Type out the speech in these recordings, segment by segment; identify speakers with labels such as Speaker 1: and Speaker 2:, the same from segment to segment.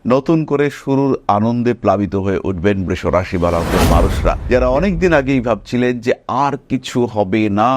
Speaker 1: নতুন করে শুরুর আনন্দে প্লাবিত হয়ে উঠবেন বৃষ রাশি বালকের মানুষরা, যারা অনেকদিন আগেই ভাবছিলেন যে আর কিছু হবে না,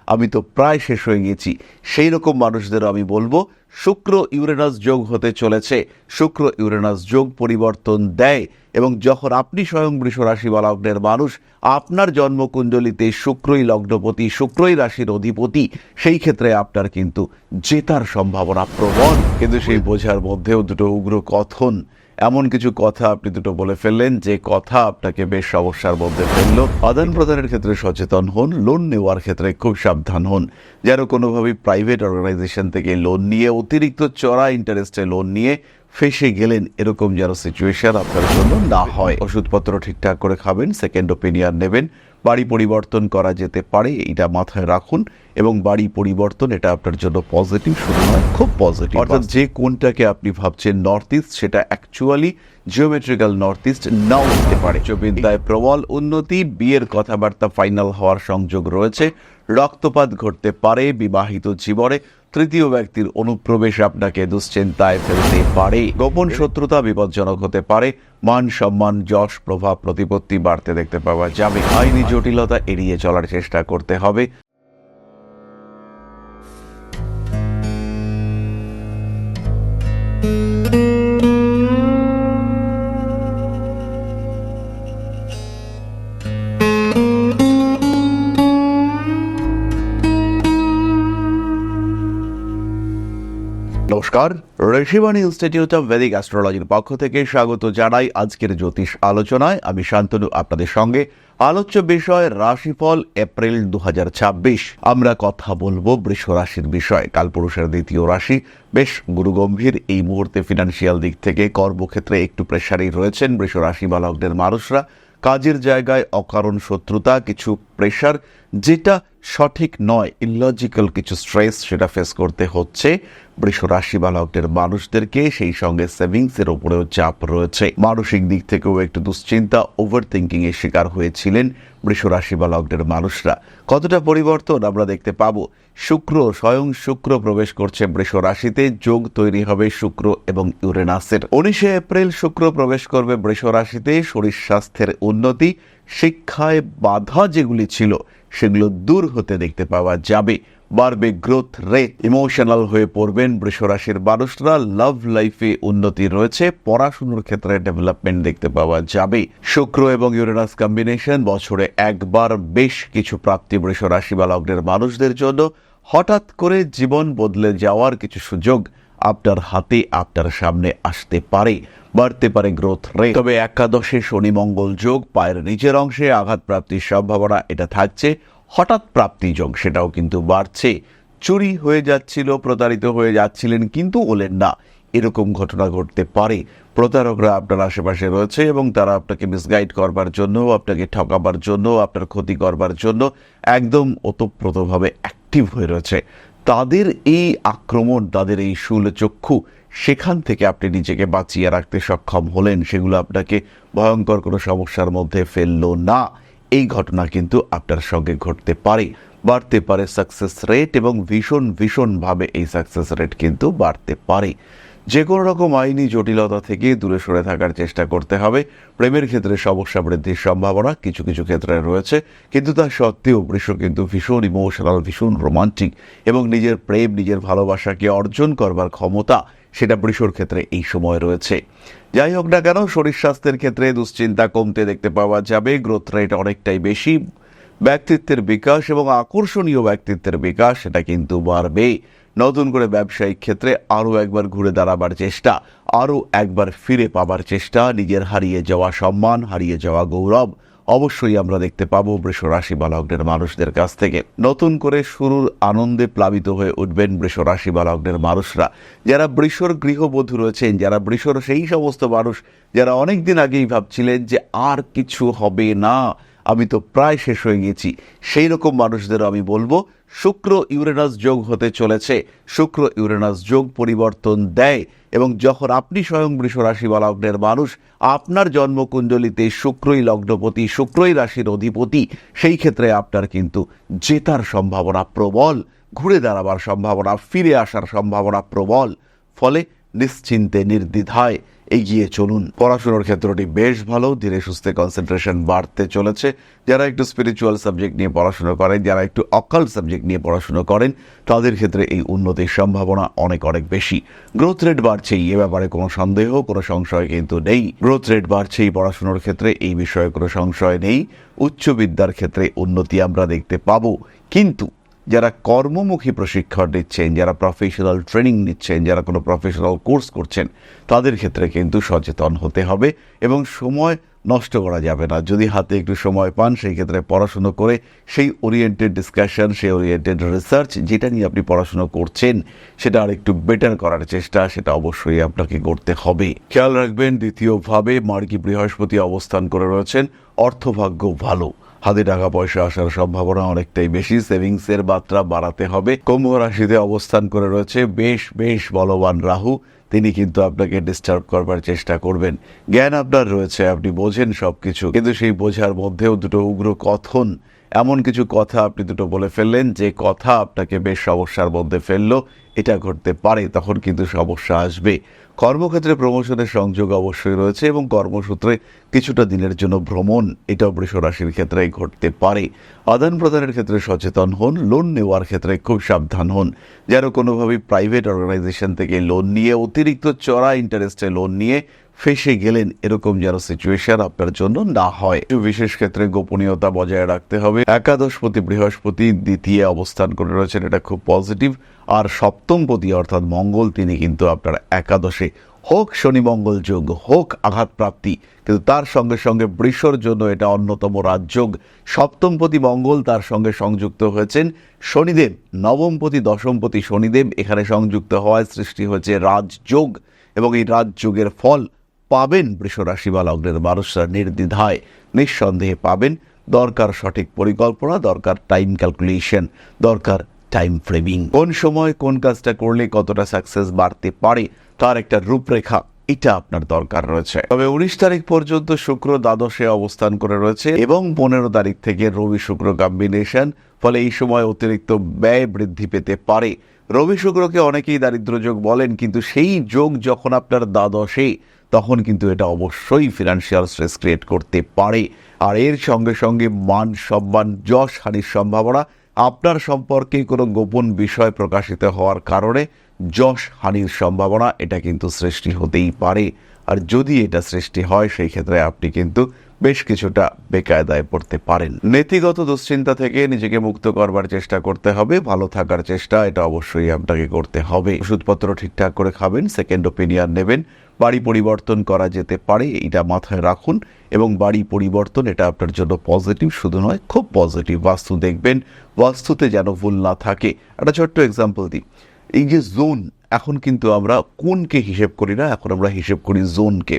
Speaker 1: আমি তো প্রায় শেষ হয়ে গেছি, সেই রকম মানুষদের আমি বলবো শুক্র ইউরেনাস যোগ হতে চলেছে। শুক্র ইউরেনাস যোগ পরিবর্তন দেয়, এবং যখন আপনি স্বয়ং বৃষ রাশি বালকদের মানুষ, আপনার জন্মকুণ্ডলিতে শুক্রই লগ্নপতি, শুক্রই রাশির অধিপতি, সেই ক্ষেত্রে আপনার কিন্তু জেতার সম্ভাবনা প্রবল। কিন্তু সেই বোঝার মধ্যেও দুটো উগ্র কথন, এমন কিছু কথা আপনি দুটো বলে ফেললেন যে কথা আপনাকে বেশ সমস্যার মধ্যে ফেললো। আদান প্রদানের ক্ষেত্রে সচেতন হন, লোন নেওয়ার ক্ষেত্রে খুব সাবধান হন। যেন কোনোভাবেই প্রাইভেট অর্গানাইজেশন থেকে লোন নিয়ে অতিরিক্ত চড়া ইন্টারেস্টে লোন নিয়ে ফেসে গেলেন, এরকম যেন সিচুয়েশন আপনার জন্য না হয়। ওষুধপত্র ঠিকঠাক করে খাবেন, সেকেন্ড ওপিনিয়ন নেবেন। বাড়ি পরিবর্তন করা যেতে পারে, এটা মাথায় রাখুন। এবং বাড়ি পরিবর্তন এটা আপনার জন্য পজিটিভ, শুধু নয় খুব পজিটিভ। অর্থাৎ যে কোনটাকে আপনি ভাবছেন নর্থ ইস্ট, সেটা অ্যাকচুয়ালি জিওমেট্রিক্যাল নর্থ ইস্ট নাও হতে পারে। বিদ্যায় প্রবল উন্নতি, বিয়ের কথাবার্তা ফাইনাল হওয়ার সংযোগ রয়েছে, রক্তপাত ঘটতে পারে বিবাহিত জীবনে, তৃতীয় ব্যক্তির অনুপ্রবেশ আপনাকে দুশ্চিন্তায় ফেলতে পারে, গোপন শত্রুতা বিপজ্জনক হতে পারে, মান সম্মান যশ প্রভাব প্রতিপত্তি বাড়তে দেখতে পাওয়া যাবে। আইনি জটিলতা এড়িয়ে চলার চেষ্টা করতে হবে। নমস্কার, ঋষিবাণী ইনস্টিটিউট অফ ভেদিক অ্যাস্ট্রোলজির পক্ষ থেকে স্বাগত জানাই আজকের জ্যোতিষ আলোচনায়। আমি শান্তনু আপনাদের সঙ্গে। আলোচ্য বিষয় রাশিফল এপ্রিল 2026। আমরা কথা বলবো বৃষ রাশির বিষয়। কালপুরুষের দ্বিতীয় রাশি, বেশ গুরুগম্ভীর এই মুহূর্তে ফিনান্সিয়াল দিক থেকে। কর্মক্ষেত্রে একটু প্রেশারেই রয়েছেন বৃষ রাশি বালকদের মানুষরা। কাজের জায়গায় অকারণ শত্রুতা, কিছু প্রেশার যেটা সঠিক নয়, ইললজিক্যাল কিছু স্ট্রেস, সেটা ফেস করতে হচ্ছে বৃষ রাশি বালকদের মানুষদেরকে। সেই সঙ্গে সেভিংসের উপরেও চাপ রয়েছে। মানসিক দিক থেকেও একটু দুশ্চিন্তা, ওভার থিঙ্কিং এর শিকার হয়েছিলেন বৃষ রাশি বালকদের মানুষরা। কতটা পরিবর্তন আমরা দেখতে পাবো? স্বয়ং শুক্র প্রবেশ করছে বৃষ রাশিতে। যোগ তৈরি হবে শুক্র এবং ইউরেনাসের। 19 এপ্রিল শুক্র প্রবেশ করবে বৃষ রাশিতে। শরীর স্বাস্থ্যের উন্নতি, শিক্ষায় বাধা যেগুলি ছিল সেগুলো দূর হতে দেখতে পাওয়া যাবে। বাড়বে গ্রোথ রেট। ইমোশনাল হয়ে পড়বেন বৃষ রাশির মানুষরা। লাভ লাইফে উন্নতি রয়েছে, পড়াশোনার ক্ষেত্রে ডেভেলপমেন্ট দেখতে পাওয়া যাবে। শুক্র এবং ইউরেনাস কম্বিনেশন, বছরে একবার বেশ কিছু প্রাপ্তি বৃষ রাশি বালকদের মানুষদের জন্য। হঠাৎ করে জীবন বদলে যাওয়ার কিছু সুযোগ আপনার হাতে, আপনার সামনে আসতে পারে। বাড়তে পারে গ্রোথ রেট। তবে একাদশে শনি মঙ্গল যোগ, পায়ের নিচের অংশে আঘাত প্রাপ্তির সম্ভাবনা এটা থাকছে। হঠাৎ প্রাপ্তি যোগ সেটাও কিন্তু বাড়ছে। চুরি হয়ে যাচ্ছিল, প্রতারিত হয়ে যাচ্ছিলেন কিন্তু হলেন না, এরকম ঘটনা ঘটতে পারে। প্রতারকরা আপনার আশেপাশে রয়েছে এবং তারা আপনাকে মিসগাইড করবার জন্য, আপনাকে ঠকাবার জন্য, আপনার ক্ষতি করবার জন্য একদম ওতপ্রোতভাবে অ্যাক্টিভ হয়ে রয়েছে। তাদের এই আক্রমণ, তাদের এই শূলচক্ষু, সেখান থেকে আপনি নিজেকে বাঁচিয়ে রাখতে সক্ষম হলেন। সেগুলো আপনাকে ভয়ঙ্কর কোনো সমস্যার মধ্যে ফেললো না। এই ঘটনা কিন্তু আপনার সঙ্গে ঘটতে পারে। বাড়তে পারে সাকসেস রেট, এবং ভীষণভাবে এই সাকসেস রেট কিন্তু বাড়তে পারে। যে কোনো রকম আইনি জটিলতা থেকে দূরে সরে থাকার চেষ্টা করতে হবে। প্রেমের ক্ষেত্রে সমস্যা বৃদ্ধির সম্ভাবনা কিছু কিছু ক্ষেত্রে রয়েছে, কিন্তু তা সত্ত্বেও বৃষ কিন্তু ভীষণ ইমোশনাল, ভীষণ রোমান্টিক, এবং নিজের প্রেম, নিজের ভালোবাসাকে অর্জন করবার ক্ষমতা সেটা বৃষর ক্ষেত্রে এই সময় রয়েছে। যাই হোক না কেন, শরীর স্বাস্থ্যের ক্ষেত্রে দুশ্চিন্তা কমতে দেখতে পাওয়া যাবে। গ্রোথ রেট অনেকটাই বেশি। ব্যক্তিত্বের বিকাশ এবং আকর্ষণীয় ব্যক্তিত্বের বিকাশ সেটা কিন্তু বাড়বে। নতুন করে ব্যবসায়িক ক্ষেত্রে আরও একবার ঘুরে দাঁড়াবার চেষ্টা, আরও একবার ফিরে পাবার চেষ্টা। নিজের হারিয়ে যাওয়া সম্মান, হারিয়ে যাওয়া গৌরব অবশ্যই আমরা দেখতে পাবো বৃষ রাশি বালকদের মানুষদের কাছ থেকে। নতুন করে শুরুর আনন্দে প্লাবিত হয়ে উঠবেন বৃষ রাশি বালকদের মানুষরা, যারা বৃষর গৃহবধূ রয়েছেন, যারা বৃষর সেই সমস্ত মানুষ যারা অনেকদিন আগেই ভাবছিলেন যে আর কিছু হবে না, আমি তো প্রায় শেষ হয়ে গেছি, সেই রকম মানুষদের আমি বলবো শুক্র ইউরেনাস যোগ হতে চলেছে। শুক্র ইউরেনাস যোগ পরিবর্তন দেয়, এবং যখন আপনি স্বয়ং বৃষ রাশি বালকদের মানুষ, আপনার জন্মকুণ্ডলিতে শুক্রই লগ্নপতি, শুক্রই রাশির অধিপতি, সেই ক্ষেত্রে আপনার কিন্তু জেতার সম্ভাবনা প্রবল, ঘুরে দাঁড়াবার সম্ভাবনা, ফিরে আসার সম্ভাবনা প্রবল। ফলে নিশ্চিন্তে নির্দ্বিধায় এগিয়ে চলুন। পড়াশোনার ক্ষেত্রটি বেশ ভালো, ধীরে সুস্থে কনসেন্ট্রেশন বাড়তে চলেছে। যারা একটু স্পিরিচুয়াল সাবজেক্ট নিয়ে পড়াশোনা করেন, যারা একটু অকাল্ট সাবজেক্ট নিয়ে পড়াশোনা করেন, তাদের ক্ষেত্রে এই উন্নতির সম্ভাবনা অনেক অনেক বেশি। গ্রোথ রেট বাড়ছেই, এ ব্যাপারে কোনো সন্দেহ, কোনো সংশয় কিন্তু নেই। গ্রোথ রেট বাড়ছেই পড়াশোনার ক্ষেত্রে, এই বিষয়ে কোনো সংশয় নেই। উচ্চ বিদ্যার ক্ষেত্রে উন্নতি আমরা দেখতে পাবো, কিন্তু যারা কর্মমুখী প্রশিক্ষণ নিচ্ছেন, যারা প্রফেশনাল ট্রেনিং নিচ্ছেন, যারা কোনো প্রফেশনাল কোর্স করছেন, তাদের ক্ষেত্রে কিন্তু সচেতন হতে হবে এবং সময় নষ্ট করা যাবে না। যদি হাতে একটু সময় পান, সেই ক্ষেত্রে পড়াশুনো করে সেই ওরিয়েন্টেড ডিসকাশন, সেই ওরিয়েন্টেড রিসার্চ, যেটা নিয়ে আপনি পড়াশুনো করছেন, সেটা আর একটু বেটার করার চেষ্টা, সেটা অবশ্যই আপনাকে করতে হবে। খেয়াল রাখবেন, দ্বিতীয়ভাবে মার্গী বৃহস্পতি অবস্থান করে রয়েছেন, অর্থভাগ্য ভালো, হাতে টাকা পয়সা আসার সম্ভাবনা অনেকটাই বেশি। সেভিংসের মাত্রা বাড়াতে হবে। কুম্ভ রাশিতে অবস্থান করে রয়েছে বেশ বলবান রাহু, তিনি কিন্তু আপনাকে ডিস্টার্ব করবার চেষ্টা করবেন। জ্ঞান আপনার রয়েছে, আপনি বোঝেন সবকিছু, কিন্তু সেই বোঝার মধ্যেও দুটো উগ্র কথন, এমন কিছু কথা আপনি দুটো বলে ফেললেন যে কথা আপনাকে বেশ সমস্যার মধ্যে ফেললো। এটা ঘটতে পারে, তখন কিন্তু সমস্যা আসবে। কর্মক্ষেত্রে প্রমোশনের সংযোগ অবশ্যই রয়েছে এবং কর্মসূত্রে কিছুটা দিনের জন্য ভ্রমণ, এটাও বৃষ রাশির ক্ষেত্রে ঘটতে পারে। আদান প্রদানের ক্ষেত্রে সচেতন হন, লোন নেওয়ার ক্ষেত্রে খুব সাবধান হন। যেন কোনোভাবেই প্রাইভেট অর্গানাইজেশন থেকে লোন নিয়ে, অতিরিক্ত চড়া ইন্টারেস্টে লোন নিয়ে ফেসে গেলেন, এরকম যেন সিচুয়েশন আপনার জন্য না হয়। বিশেষ ক্ষেত্রে গোপনীয়তা বজায় রাখতে হবে। একাদশপতি বৃহস্পতি দ্বিতীয় অবস্থান করে রয়েছেন, এটা খুব পজিটিভ। আর সপ্তমপতি অর্থাৎ মঙ্গল, তিনি কিন্তু আপনার একাদশে। হোক শনি মঙ্গল যোগ, হোক আঘাত প্রাপ্তি, কিন্তু তার সঙ্গে সঙ্গে বৃষর জন্য এটা অন্যতম রাজযোগ। সপ্তমপতি মঙ্গল, তার সঙ্গে সংযুক্ত হয়েছেন শনিদেব, নবমপতি দশমপতি শনিদেব এখানে সংযুক্ত হওয়ায় সৃষ্টি হয়েছে রাজযোগ, এবং এই রাজযোগের ফল পাবেন বৃষ রাশি বা লগ্নের মানুষরা নির্দ্বিধায়, নিঃসন্দেহে পাবেন। দরকার সঠিক পরিকল্পনা, দরকার টাইম ক্যালকুলেশন, দরকার টাইম ফ্রেমিং। কোন সময় কোন কাজটা করলে কতটা সাকসেস বাড়তে পারে, তার একটা রূপরেখা, এটা আপনার দরকার রয়েছে। তবে 19 তারিখ পর্যন্ত শুক্র দ্বাদশে অবস্থান করে রয়েছে এবং 15 তারিখ থেকে রবি শুক্র কম্বিনেশন, ফলে এই সময় অতিরিক্ত ব্যয় বৃদ্ধি পেতে পারে। রবি শুক্রকে অনেকেই দারিদ্র যোগ বলেন, কিন্তু সেই যোগ যখন আপনার দ্বাদশে, তখন কিন্তু এটা অবশ্যই ফিনান্সিয়াল স্ট্রেস ক্রিয়েট করতে পারে। আর এর সঙ্গে সঙ্গে মান সম্মান যশ হানির সম্ভাবনা, আপনার সম্পর্কে কোনো গোপন বিষয় প্রকাশিত হওয়ার কারণে যশ হানির সম্ভাবনা, এটা কিন্তু সৃষ্টি হতেই পারে। আর যদি এটা সৃষ্টি হয়, সেই ক্ষেত্রে আপনি কিন্তু বেশ কিছুটা বেকায়দায় পড়তে পারেন। নীতিগত দুশ্চিন্তা থেকে নিজেকে মুক্ত করবার চেষ্টা করতে হবে, ভালো থাকার চেষ্টা, এটা অবশ্যই আপনাকে করতে হবে। ওষুধপত্র ঠিকঠাক করে খাবেন, সেকেন্ড ওপিনিয়ন নেবেন। বাড়ি পরিবর্তন করা যেতে পারে, এটা মাথায় রাখুন। এবং বাড়ি পরিবর্তন, এটা আপনার জন্য পজিটিভ, শুধু নয় খুব পজিটিভ। বাস্তু দেখবেন, বাস্তুতে যেন ভুল না থাকে। একটা ছোট্ট এক্সাম্পল দিই, এই যে জোন, এখন কিন্তু আমরা কোনকে হিসেব করি না, এখন আমরা হিসেব করি জোনকে।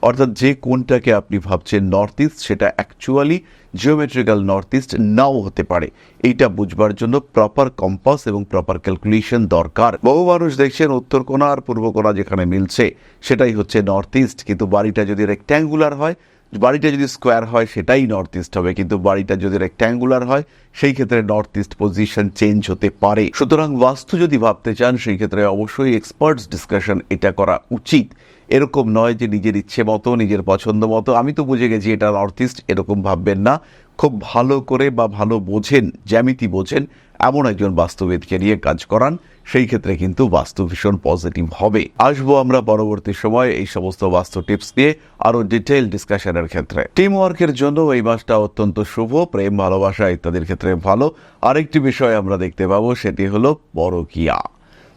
Speaker 1: অর্থাৎ যে কোনটাকে আপনি ভাবছেন নর্থ ইস্ট, সেটা অ্যাকচুয়ালি জিওমেট্রিক্যাল নর্থ ইস্ট নাও হতে পারে। এইটা বুঝবার জন্য প্রপার কম্পাস এবং প্রপার ক্যালকুলেশন দরকার। বহু মানুষ দেখছেন উত্তর কোণা আর পূর্ব কোণা যেখানে মিলছে, সেটাই হচ্ছে নর্থ ইস্ট। কিন্তু বাড়িটা যদি রেক্ট্যাঙ্গুলার হয়, বাড়িটা যদি স্কোয়ার হয়, সেটাই নর্থ ইস্ট হবে। কিন্তু বাড়িটা যদি রেক্ট্যাঙ্গুলার হয়, সেই ক্ষেত্রে নর্থ ইস্ট পজিশন চেঞ্জ হতে পারে। সুতরাং বাস্তু যদি ভাবতে চান, সেই ক্ষেত্রে অবশ্যই এক্সপার্টস ডিসকাশন এটা করা উচিত। এরকম নয় যে নিজের ইচ্ছে মতো, নিজের পছন্দ মতো, আমি তো বুঝে গেছি এটা নর্থ ইস্ট, এরকম ভাববেন না। খুব ভালো করে বা ভালো বোঝেন, জ্যামিতি বোঝেন, এমন একজন বাস্তুবিদকে নিয়ে কাজ করান, সেই ক্ষেত্রে কিন্তু বাস্তু ভীষণ পজিটিভ হবে। আসবো আমরা পরবর্তী সময় এই সমস্ত বাস্তু টিপস নিয়ে আরো ডিটেইল ডিসকাশনের ক্ষেত্রে। টিম ওয়ার্কের জন্য এই মাসটা অত্যন্ত শুভ, প্রেম ভালোবাসা ইত্যাদির ক্ষেত্রে ভালো। আরেকটি বিষয় আমরা দেখতে পাবো, সেটি হলো পরকীয়া।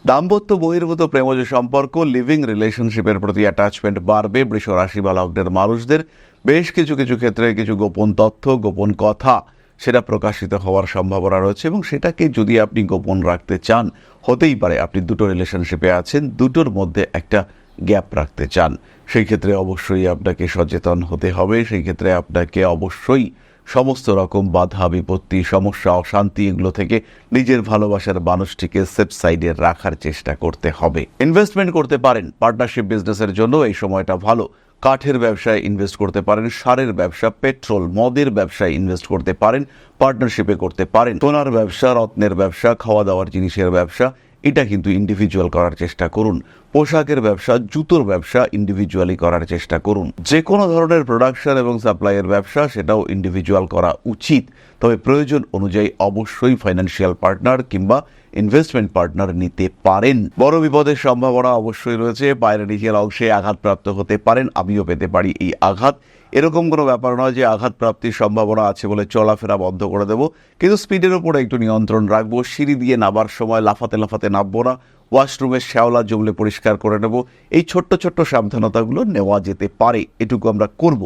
Speaker 1: দাম্পত্য বহির্ভূত প্রেমজ সম্পর্ক, লিভিং রিলেশনশিপের প্রতি অ্যাটাচমেন্ট বাড়বে বৃষ রাশি বা লগ্নের মানুষদের। বেশ কিছু ক্ষেত্রে কিছু গোপন তথ্য, গোপন কথা, সেটা প্রকাশিত হওয়ার সম্ভাবনা রয়েছে, এবং সেটাকে যদি আপনি গোপন রাখতে চান, হতেই পারে আপনি দুটো রিলেশনশিপে আছেন, দুটোর মধ্যে একটা গ্যাপ রাখতে চান, সেই ক্ষেত্রে অবশ্যই আপনাকে সচেতন হতে হবে। সেই ক্ষেত্রে আপনাকে অবশ্যই সমস্ত রকম বাধা বিপত্তি, সমস্যা, অশান্তি, এগুলো থেকে নিজের ভালোবাসার মানুষটিকে সেফ সাইডে রাখার চেষ্টা করতে হবে। ইনভেস্টমেন্ট করতে পারেন, পার্টনারশিপ বিজনেসের জন্য এই সময়টা ভালো। কাঠের ব্যবসায় ইনভেস্ট করতে পারেন, সারের ব্যবসা, পেট্রোল, মদের ব্যবসায় ইনভেস্ট করতে পারেন, পার্টনারশিপে করতে পারেন। সোনার ব্যবসা, রত্নের ব্যবসা, খাওয়া দাওয়ার জিনিসের ব্যবসা, এটা কিন্তু ইন্ডিভিজুয়াল করার চেষ্টা করুন। পোশাকের ব্যবসা, জুতোর ব্যবসা ইন্ডিভিজুয়ালি করার চেষ্টা করুন। যে কোনো ধরনের প্রোডাকশন এবং সাপ্লাইয়ের ব্যবসা সেটাও ইন্ডিভিজুয়াল করা উচিত, তবে প্রয়োজন অনুযায়ী অবশ্যই ফাইন্যান্সিয়াল পার্টনার কিংবা ইনভেস্টমেন্ট পার্টনার নিতে পারেন। বড় বিপদের সম্ভাবনা অবশ্যই রয়েছে। পায়ের নিচের অংশে আঘাতপ্রাপ্ত হতে পারেন, আমিও পেতে পারি এই আঘাত। এরকম কোনো ব্যাপার নয় যে আঘাত প্রাপ্তির সম্ভাবনা আছে বলে চলাফেরা বন্ধ করে দেবো, কিন্তু স্পিডের উপরে একটু নিয়ন্ত্রণ রাখবো। সিঁড়ি দিয়ে নামার সময় লাফাতে লাফাতে নামবো না। ওয়াশরুমের শ্যাওলা জমলে পরিষ্কার করে নেব। এই ছোট্ট ছোট্ট সাবধানতাগুলো নেওয়া যেতে পারে, এটুকু আমরা করব,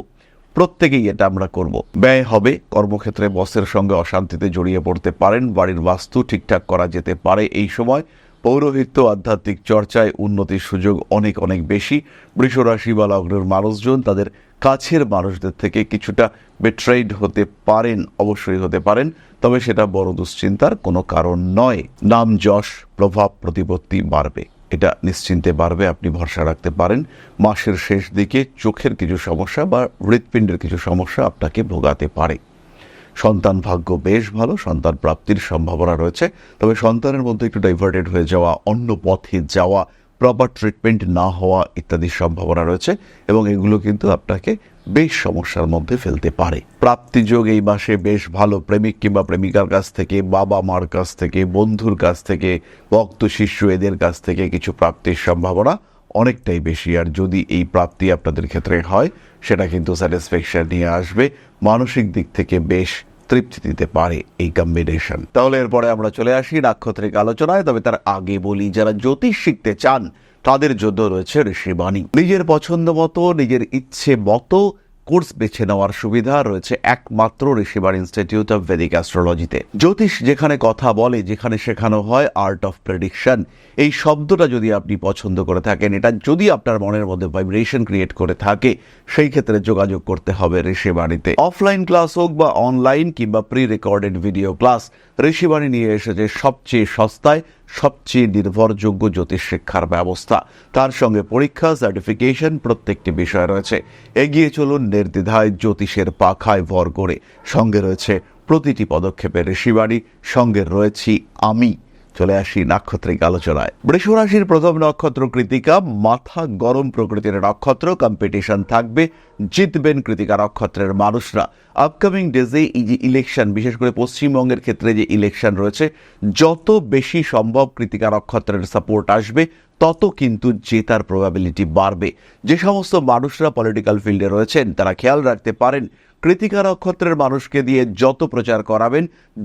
Speaker 1: প্রত্যেকেই এটা আমরা করব। ব্যয় হবে, কর্মক্ষেত্রে বসের সঙ্গে অশান্তিতে জড়িয়ে পড়তে পারেন। বাড়ির বাস্তু ঠিকঠাক করা যেতে পারে এই সময়। পৌরোহিত্য, আধ্যাত্মিক চর্চায় উন্নতির সুযোগ অনেক অনেক বেশি। বৃষ রাশি বা লগ্নের মানুষজন তাদের কাছের মানুষদের থেকে কিছুটা বেট্রেইড হতে পারেন, অবশ্যই হতে পারেন, তবে সেটা বড় দুশ্চিন্তার কোনো কারণ নয়। নাম যশ, প্রভাব, প্রতিপত্তি বাড়বে, এটা নিশ্চিন্তে বাড়বে, আপনি ভরসা রাখতে পারেন। মাসের শেষ দিকে চোখের কিছু সমস্যা বা হৃৎপিণ্ডের কিছু সমস্যা আপনাকে ভোগাতে পারে। সন্তান ভাগ্য বেশ ভালো, সন্তান প্রাপ্তির সম্ভাবনা রয়েছে, তবে সন্তানের মধ্যে একটু ডাইভার্টেড হয়ে যাওয়া, অন্য পথে যাওয়া, প্রপার ট্রিটমেন্ট না হওয়া ইত্যাদির সম্ভাবনা রয়েছে, এবং এগুলো কিন্তু আপনাকে বেশ সমস্যার মধ্যে ফেলতে পারে। প্রাপ্তিযোগ এই মাসে বেশ ভালো। প্রেমিক কিংবা প্রেমিকার কাছ থেকে, বাবা মার কাছ থেকে, বন্ধুর কাছ থেকে, ভক্ত শিষ্য এদের কাছ থেকে কিছু প্রাপ্তির সম্ভাবনা অনেকটাই বেশি। আর যদি এই প্রাপ্তি আপনাদের ক্ষেত্রে হয়, সেটা কিন্তু স্যাটিসফ্যাকশন নিয়ে আসবে, মানসিক দিক থেকে বেশ তৃপ্তি দিতে পারে এই কম্বিনেশন। তাহলে এরপরে আমরা চলে আসি নাক্ষত্রিক আলোচনায়। তবে তার আগে বলি, যারা জ্যোতিষ শিখতে চান তাদের জন্য রয়েছে ঋষিবাণী। নিজের পছন্দ মতো, নিজের ইচ্ছে মতো কোর্স বেছে নেওয়ার সুবিধা রয়েছে একমাত্র ঋষিবাণী ইনস্টিটিউট অফ ভেদিক অ্যাস্ট্রোলজিতে। জ্যোতিষ যেখানে কথা বলে, যেখানে শেখানো হয় আর্ট অফ প্রেডিকশন, এই শব্দটা যদি আপনি পছন্দ করে থাকেন, এটা যদি আপনার মনের মধ্যে ভাইব্রেশন ক্রিয়েট করে থাকে, সেই ক্ষেত্রে যোগাযোগ করতে হবে ঋষিবাণীতে। অফলাইন ক্লাস হোক বা অনলাইন কিংবা pre recorded video class, Rishibani নিয়ে এসেছে সবচেয়ে সস্তায়, সবচেয়ে নির্ভরযোগ্য জ্যোতিষ শিক্ষার ব্যবস্থা। তার সঙ্গে পরীক্ষা, সার্টিফিকেশন প্রত্যেকটি বিষয় রয়েছে। এগিয়ে চলুন নির্দ্বিধায় জ্যোতিষের পাখায় ভর করে। সঙ্গে রয়েছে প্রতিটি পদক্ষেপে ঋষিবাণী, সঙ্গে রয়েছি আমি। চলে আসি নাক্ষত্রিক আলোচনায়। বৃষ রাশির প্রথম নক্ষত্র কৃতিকা, মাথা গরম প্রকৃতির নক্ষত্র। কম্পিটিশন থাকবে, জিতবেন কৃতিকা নক্ষত্রের মানুষরা। আপকামিং ডেজে এই যে ইলেকশন, বিশেষ করে পশ্চিমবঙ্গের ক্ষেত্রে যে ইলেকশন রয়েছে, যত বেশি সম্ভব কৃতিকা নক্ষত্রের সাপোর্ট আসবে, তত কিন্তু জেতার প্রবাবিলিটি বাড়বে। যে সমস্ত মানুষরা পলিটিক্যাল ফিল্ডে রয়েছেন তারা খেয়াল রাখতে পারেন, কৃতিকা নক্ষত্রের মানুষকে দিয়ে যত প্রচার করাবেন,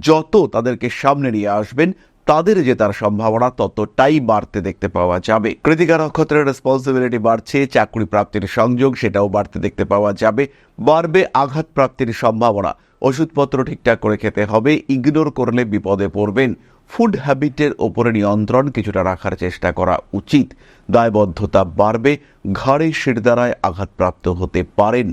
Speaker 1: যত তাদেরকে সামনে নিয়ে আসবেন, তাদের জেতার সম্ভাবনা ততটাই বাড়তে দেখতে পাওয়া যাবে। কৃতিকা নক্ষত্রের রেসপন্সিবিলিটি বাড়ছে, চাকরি প্রাপ্তির সংযোগ সেটাও বাড়তে দেখতে পাওয়া যাবে। বাড়বে আঘাত প্রাপ্তির সম্ভাবনা। ওষুধপত্র ঠিকঠাক করে খেতে হবে, ইগনোর করলে বিপদে পড়বেন। ফুড হ্যাবিটের ওপরে নিয়ন্ত্রণ কিছুটা রাখার চেষ্টা করা উচিত। দায়বদ্ধতা বাড়বে, ঘাড়ে শিরদাঁড়ায় আঘাতপ্রাপ্ত হতে পারেন।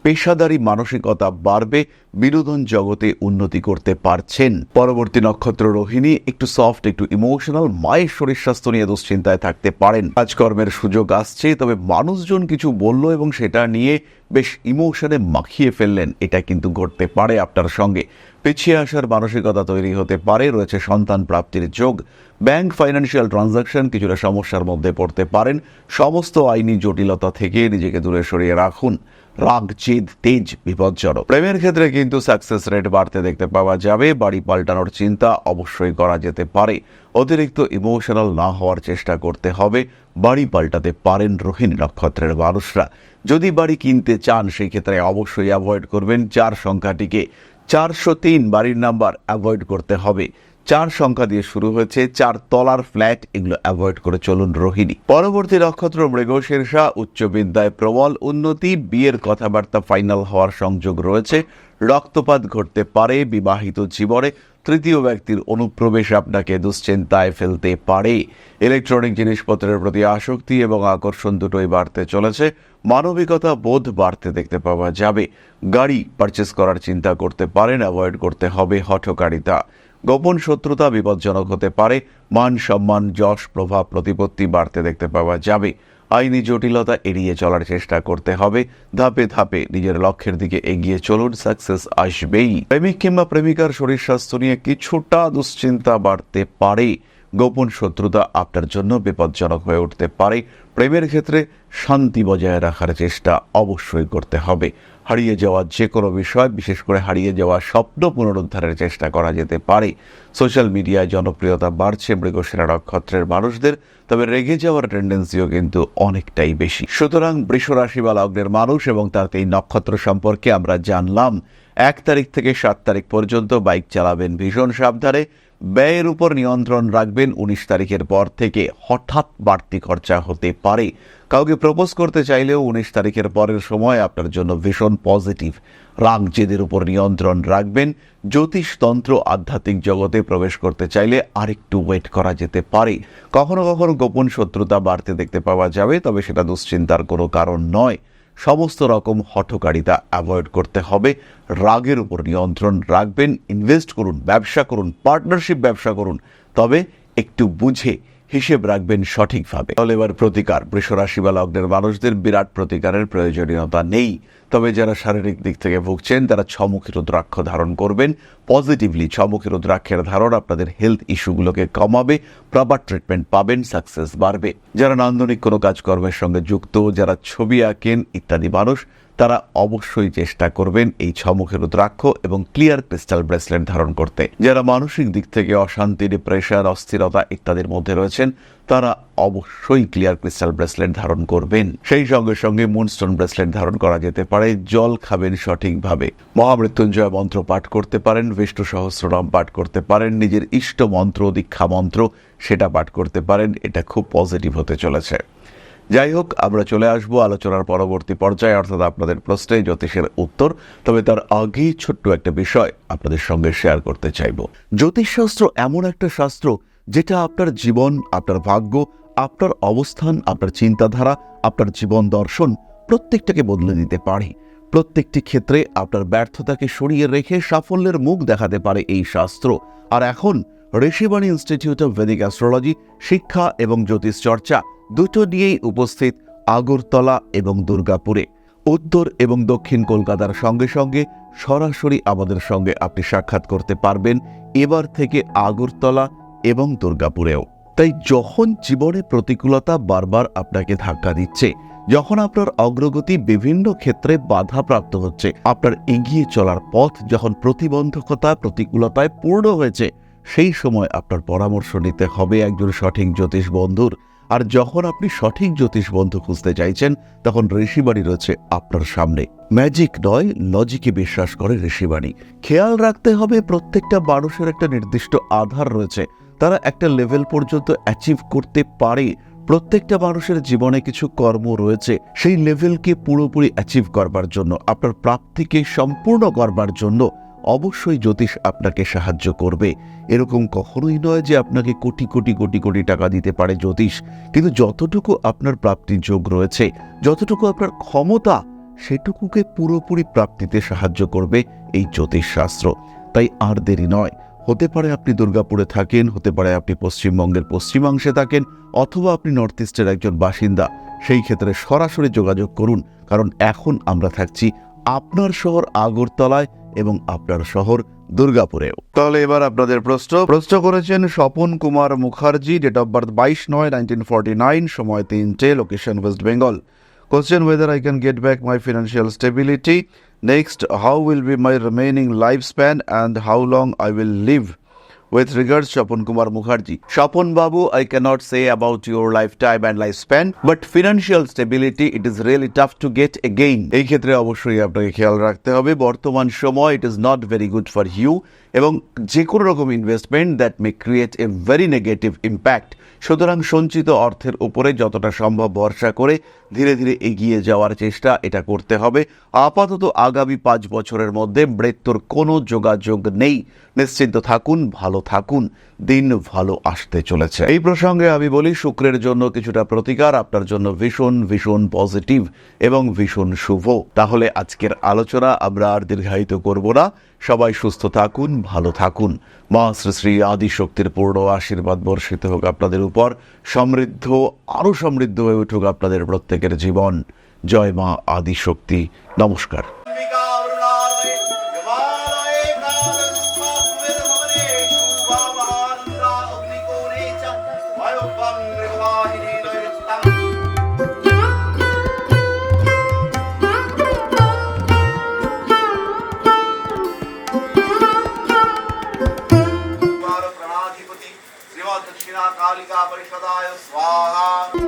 Speaker 1: পেশাদারি মানসিকতা বাড়বে, বিনোদন জগতে উন্নতি করতে পারছেন। পরবর্তী নক্ষত্র রোহিণী, একটু সফট, একটু ইমোশনাল, মায়ের শরীর স্বাস্থ্য নিয়ে দুশ্চিন্তায় থাকতে পারেন। কাজকর্মের সুযোগ আসছে, তবে মানুষজন কিছু বলল এবং সেটা নিয়ে বেশ ইমোশনে মাখিয়ে ফেললেন, এটা কিন্তু ঘটতে পারে আপনার সঙ্গে। পিছিয়ে আসার মানসিকতা তৈরি হতে পারে। রয়েছে সন্তান প্রাপ্তির যোগ। ব্যাংক ফাইন্যান্সিয়াল ট্রানজাকশন কিছুটা সমস্যার মধ্যে পড়তে পারেন। সমস্ত আইনি জটিলতা থেকে নিজেকে দূরে সরিয়ে রাখুন। রাগ, জেদ, তেজ বিপজ্জনক। প্রেমের ক্ষেত্রে কিন্তু সাকসেস রেট বাড়তে দেখতে পাওয়া যাবে। বাড়ি পাল্টানোর চিন্তা অবশ্যই করা যেতে পারে। অতিরিক্ত ইমোশনাল না হওয়ার চেষ্টা করতে হবে। বাড়ি পাল্টাতে পারেন রোহিণী নক্ষত্রের মানুষরা। যদি বাড়ি কিনতে চান, সেই ক্ষেত্রে অবশ্যই অ্যাভয়েড করবেন 4 সংখ্যাটিকে। 403 বাড়ির নাম্বার অ্যাভয়েড করতে হবে। 4 সংখ্যা দিয়ে শুরু হয়েছে, 4 তলার ফ্ল্যাট, এগুলো অ্যাভয়েড করে চলুন রোহিণী। পরবর্তী নক্ষত্র মৃগশীর্ষা, উচ্চ বিদ্যায় প্রবল উন্নতি, বিয়ের কথাবার্তা ফাইনাল হওয়ার সংযোগ রয়েছে। রক্তপাত ঘটতে পারে বিবাহিত জীবনে। তৃতীয় ব্যক্তির অনুপ্রবেশ আপনাকে দুশ্চিন্তায় ফেলতে পারে। ইলেকট্রনিক জিনিসপত্রের প্রতি আসক্তি এবং আকর্ষণ দুটোই বাড়তে চলেছে। মানবিকতা বোধ বাড়তে দেখতে পাওয়া যাবে। গাড়ি পারচেস করার চিন্তা করতে পারেন, অ্যাভয়েড করতে হবে হঠকারিতা। গোপন শত্রুতা বিপজ্জনক হতে পারে। মান সম্মান, যশ, প্রভাব, প্রতিপত্তি বাড়তে দেখতে পাওয়া যাবে। আইনি জটিলতা এড়িয়ে চলার চেষ্টা করতে হবে। ধাপে ধাপে নিজের লক্ষ্যের দিকে এগিয়ে চলুন, সাকসেস আসবেই। প্রেমিক কিংবা প্রেমিকার শরীর স্বাস্থ্য নিয়ে কিছুটা দুশ্চিন্তা বাড়তে পারে। গোপন শত্রুতা আপনার জন্য বিপজ্জনক হয়ে উঠতে পারে। প্রেমের ক্ষেত্রে শান্তি বজায় রাখার চেষ্টা অবশ্যই করতে হবে। হারিয়ে যাওয়া যে কোনো বিষয়, বিশেষ করে হারিয়ে যাওয়া স্বপ্ন পুনরুদ্ধারের চেষ্টা করা যেতে পারে। সোশ্যাল মিডিয়ায় জনপ্রিয়তা বাড়ছে মৃগশিরা নক্ষত্রের মানুষদের, তবে রেগে যাওয়ার টেন্ডেন্সিও কিন্তু অনেকটাই বেশি। সুতরাং বৃষ রাশি বা লগ্নের মানুষ এবং তার এই নক্ষত্র সম্পর্কে আমরা জানলাম। 1 তারিখ থেকে 7 তারিখ পর্যন্ত বাইক চালাবেন ভীষণ সাবধানে, ব্যয়ের উপর নিয়ন্ত্রণ রাখবেন। 19 তারিখের পর থেকে হঠাৎ বাড়তি খরচা হতে পারে। কাউকে প্রপোজ করতে চাইলেও 19 তারিখের পরের সময় আপনার জন্য ভীষণ পজিটিভ। রাগ জেদের উপর নিয়ন্ত্রণ রাখবেন। জ্যোতিষতন্ত্র আধ্যাত্মিক জগতে প্রবেশ করতে চাইলে আরেকটু ওয়েট করা যেতে পারে। কখনো কখনো গোপন শত্রুতা বাড়তে দেখতে পাওয়া যাবে, তবে সেটা দুশ্চিন্তার কোনো কারণ নয়। সমস্ত রকম হঠকারিতা অ্যাভয়েড করতে হবে। রাগের উপর নিয়ন্ত্রণ রাখবেন। ইনভেস্ট করুন, ব্যবসা করুন, পার্টনারশিপ ব্যবসা করুন, তবে একটু বুঝে হিসেব রাখবেন সঠিকভাবে। তাহলে এবার প্রতিকার। বৃষ রাশি বা লগ্নের মানুষদের বিরাট প্রতিকারের প্রয়োজনীয়তা নেই, তবে যারা শারীরিক দিক থেকে ভুগছেন তারা ছমুখী রুদ্রাক্ষ ধারণ করবেন। পজিটিভলি ছমুখী রুদ্রাক্ষের ধারণ আপনাদের হেলথ ইস্যুগুলোকে কমাবে, প্রপার ট্রিটমেন্ট পাবেন, সাকসেস বাড়বে। যারা নান্দনিক কোনো কাজকর্মের সঙ্গে যুক্ত, যারা ছবি আঁকেন ইত্যাদি মানুষ, তারা অবশ্যই চেষ্টা করবেন এই ছমুখী রুদ্রাক্ষ এবং ক্লিয়ার ক্রিস্টাল ব্রেসলেট ধারণ করতে। যারা মানসিক দিক থেকে অশান্তি, ডিপ্রেশন, অস্থিরতা ইত্যাদির মধ্যে রয়েছেন, তারা অবশ্যই ক্লিয়ার ক্রিস্টাল ব্রেসলেট ধারণ করবেন। সেই সঙ্গে সঙ্গে মুনস্টোন ব্রেসলেট ধারণ করা যেতে পারে। জল খাবেন সঠিকভাবে। মহামৃত্যুঞ্জয় মন্ত্র পাঠ করতে পারেন, বিষ্ণু সহস্রনাম পাঠ করতে পারেন, নিজের ইষ্ট মন্ত্র, দীক্ষা মন্ত্র সেটা পাঠ করতে পারেন। এটা খুব পজিটিভ হতে চলেছে। যাই হোক, আমরা চলে আসবো আলোচনার পরবর্তী পর্যায়ে, অর্থাৎ আপনাদের প্রশ্নে জ্যোতিষের উত্তর। তবে তার আগেই ছোট্ট একটা বিষয় আপনাদের সঙ্গে শেয়ার করতে চাইব। জ্যোতিষশাস্ত্র এমন একটা শাস্ত্র যেটা আপনার জীবন, আপনার ভাগ্য, আপনার অবস্থান, আপনার চিন্তাধারা, আপনার জীবন দর্শন প্রত্যেকটাকে বদলে দিতে পারে। প্রত্যেকটি ক্ষেত্রে আপনার ব্যর্থতাকে সরিয়ে রেখে সাফল্যের মুখ দেখাতে পারে এই শাস্ত্র। আর এখন Rishibani institute of Vedic astrology শিক্ষা এবং জ্যোতিষ চর্চা দুটো নিয়েই উপস্থিত আগরতলা এবং দুর্গাপুরে। উত্তর এবং দক্ষিণ কলকাতার সঙ্গে সঙ্গে সরাসরি আমাদের সঙ্গে আপনি সাক্ষাৎ করতে পারবেন এবার থেকে আগরতলা এবং দুর্গাপুরেও। তাই যখন জীবনে প্রতিকূলতা বারবার আপনাকে ধাক্কা দিচ্ছে, যখন আপনার অগ্রগতি বিভিন্ন ক্ষেত্রে বাধাপ্রাপ্ত হচ্ছে, আপনার এগিয়ে চলার পথ যখন প্রতিবন্ধকতা, প্রতিকূলতায় পূর্ণ হয়েছে, সেই সময় আপনার পরামর্শ নিতে হবে একজন সঠিক জ্যোতিষ বন্ধুর। আর যখন আপনি সঠিক জ্যোতিষ বন্ধু খুঁজতে চাইছেন, তখন ঋষিবাণী রয়েছে আপনার সামনে। ম্যাজিক নয়, লজিকে বিশ্বাস করে ঋষিবাণী। খেয়াল রাখতে হবে প্রত্যেকটা মানুষের একটা নির্দিষ্ট আধার রয়েছে, তারা একটা লেভেল পর্যন্ত অ্যাচিভ করতে পারে। প্রত্যেকটা মানুষের জীবনে কিছু কর্ম রয়েছে, সেই লেভেলকে পুরোপুরি অ্যাচিভ করবার জন্য, আপনার প্রাপ্তিকে সম্পূর্ণ করবার জন্য অবশ্যই জ্যোতিষ আপনাকে সাহায্য করবে। এরকম কখনোই নয় যে আপনাকে কোটি কোটি কোটি কোটি টাকা দিতে পারে জ্যোতিষ, কিন্তু যতটুকু আপনার প্রাপ্তির যোগ রয়েছে, যতটুকু আপনার ক্ষমতা, সেটুকুকে পুরোপুরি প্রাপ্তিতে সাহায্য করবে এই জ্যোতিষ শাস্ত্র। তাই আর দেরি নয়। হতে পারে আপনি দুর্গাপুরে থাকেন, হতে পারে আপনি পশ্চিমবঙ্গের পশ্চিমাংশে থাকেন, অথবা আপনি নর্থ ইস্টের একজন বাসিন্দা। সেই ক্ষেত্রে সরাসরি যোগাযোগ করুন, কারণ এখন আমরা থাকছি আপনার শহর আগরতলায় এবং আপনার শহর দুর্গাপুরেও। তাহলে এবার আপনাদের প্রশ্ন করেছেন Swapan Kumar Mukherjee, date of birth 22/9/1949, সময় 3টে, location West Bengal. Question whether I can get back my financial stability. Next, how will be my remaining lifespan and how long I will live? With regards, Shapon Kumar Mukherjee. Shapon Babu, I cannot say about your lifetime and lifespan, but financial stability, it is really tough to get again. এই ক্ষেত্রে অবশ্যই আপনাকে খেয়াল রাখতে হবে বর্তমান সময় it is not very good for you, এবং যে কোনো রকম investment that may create a very negative impact. সুতরাং সঞ্চিত অর্থের উপরে যতটা সম্ভব ভরসা করে ধীরে ধীরে এগিয়ে যাওয়ার চেষ্টা এটা করতে হবে। আপাতত আগামী 5 বছরের মধ্যে মৃত্যুর কোনো যোগাযোগ নেই। নিশ্চিন্ত থাকুন, ভালো থাকুন, দিন ভালো আসতে চলেছে। এই প্রসঙ্গে আমি বলি শুক্রের জন্য কিছুটা প্রতিকার আপনার জন্য ভীষণ ভীষণ পজিটিভ এবং ভীষণ শুভ। তাহলে আজকের আলোচনা আমরা আর দীর্ঘায়িত করব না। সবাই সুস্থ থাকুন, ভালো থাকুন। মা শ্রী শ্রী আদিশক্তির পূর্ণ আশীর্বাদ বর্ষিত হোক আপনাদের উপর। সমৃদ্ধ, আরো সমৃদ্ধ হয়ে উঠুক আপনাদের প্রত্যেকের জীবন। জয় মা আদিশক্তি। নমস্কার। दक्षिणा कालिका परिषदाय स्वाहा